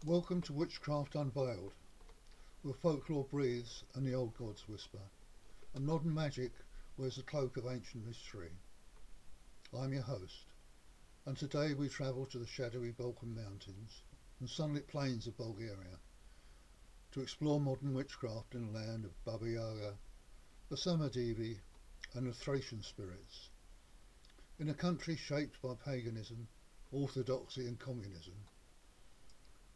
Welcome to Witchcraft Unveiled, where folklore breathes and the old gods whisper, and modern magic wears the cloak of ancient mystery. I'm your host, and today we travel to the shadowy Balkan mountains and sunlit plains of Bulgaria to explore modern witchcraft in the land of Baba Yaga, the Samadevi, and the Thracian spirits. In a country shaped by paganism, orthodoxy and communism.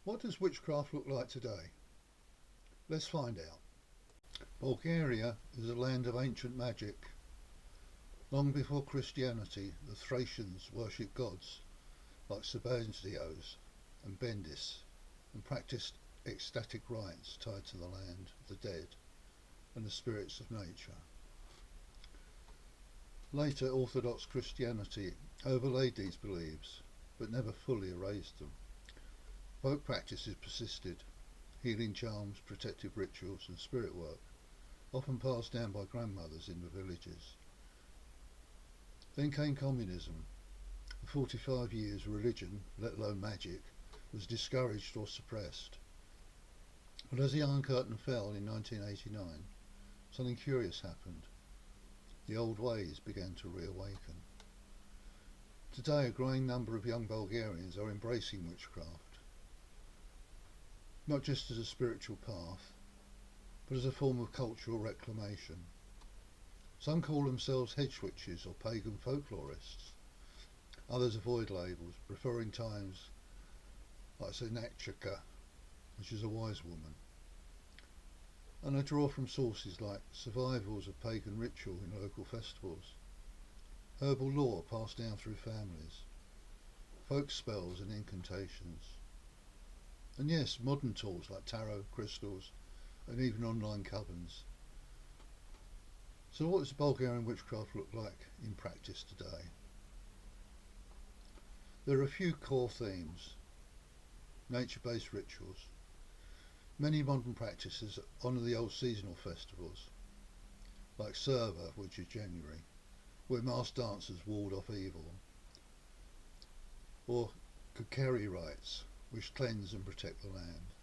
What does witchcraft look like today? Let's find out. Bulgaria is a land of ancient magic. Long before Christianity, the Thracians worshipped gods like Sabazios and Bendis and practiced ecstatic rites tied to the land, the dead, and the spirits of nature. Later, Orthodox Christianity overlaid these beliefs, but never fully erased them. Folk practices persisted, healing charms, protective rituals and spirit work, often passed down by grandmothers in the villages. Then came communism. For 45 years religion, let alone magic, was discouraged or suppressed. But as the Iron Curtain fell in 1989, something curious happened. The old ways began to reawaken. Today a growing number of young Bulgarians are embracing witchcraft. Not just as a spiritual path, but as a form of cultural reclamation. Some call themselves hedge witches or pagan folklorists. Others avoid labels, preferring times like Senachika, which is a wise woman. And they draw from sources like survivals of pagan ritual in local festivals, herbal lore passed down through families, folk spells and incantations. And yes, modern tools like tarot, crystals, and even online covens. So what does Bulgarian witchcraft look like in practice today? There are a few core themes. Nature-based rituals. Many modern practices honour the old seasonal festivals, like Serva, which is January, where masked dancers ward off evil, or Kukeri rites, which cleanse and protect the land.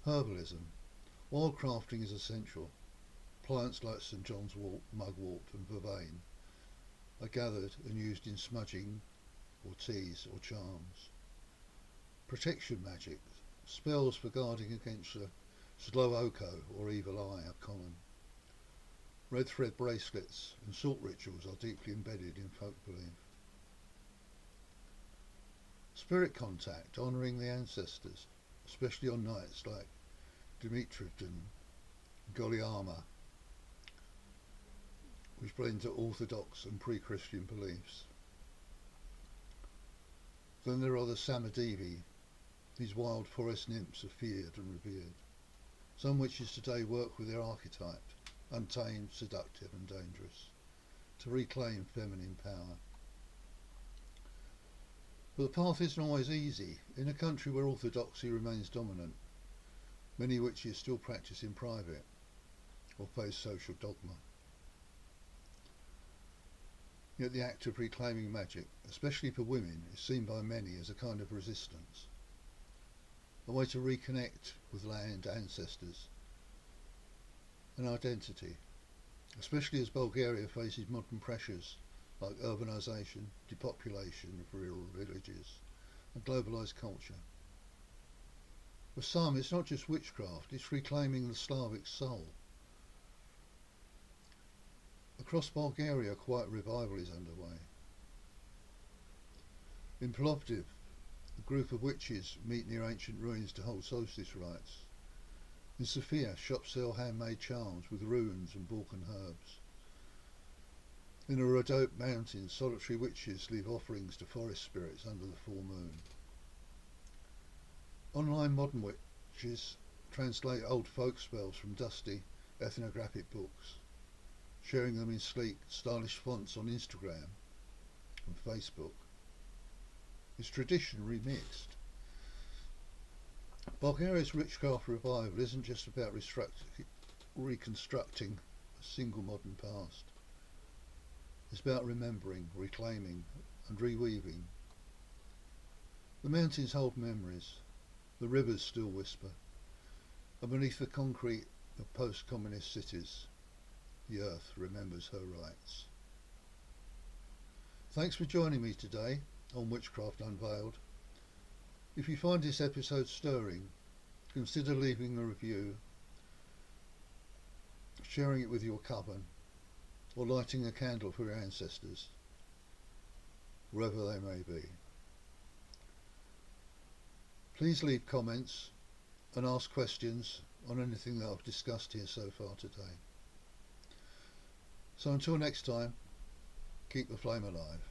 Herbalism. While crafting is essential, plants like St John's wort, mugwort and vervain are gathered and used in smudging or teas or charms. Protection magic. Spells for guarding against a slow oko or evil eye are common. Red thread bracelets and salt rituals are deeply embedded in folk belief. Spirit contact, honouring the ancestors, especially on nights like Dimitrivdan and Goliama, which blend to orthodox and pre-Christian beliefs. Then there are the Samadevi. These wild forest nymphs are feared and revered. Some witches today work with their archetype, untamed, seductive and dangerous, to reclaim feminine power. But the path isn't always easy. In a country where orthodoxy remains dominant, many witches still practice in private or face social dogma. Yet the act of reclaiming magic, especially for women, is seen by many as a kind of resistance, a way to reconnect with land, ancestors and identity, especially as Bulgaria faces modern pressures like urbanisation, depopulation of rural villages and globalised culture. For some, it's not just witchcraft, it's reclaiming the Slavic soul. Across Bulgaria, quite a revival is underway. In Plovdiv, a group of witches meet near ancient ruins to hold solstice rites. In Sofia, shops sell handmade charms with runes and Balkan herbs. In the Rhodope mountains, solitary witches leave offerings to forest spirits under the full moon. Online modern witches translate old folk spells from dusty ethnographic books, sharing them in sleek, stylish fonts on Instagram and Facebook. It's tradition remixed. Bulgaria's witchcraft revival isn't just about reconstructing a single modern past. It's about remembering, reclaiming and reweaving The mountains hold memories, the rivers still whisper, and beneath the concrete of post-communist cities, the earth remembers her rights. Thanks for joining me today on Witchcraft Unveiled. If you find this episode stirring, consider leaving a review, sharing it with your coven, or lighting a candle for your ancestors, wherever they may be. Please leave comments and ask questions on anything that I've discussed here so far today. So until next time, keep the flame alive.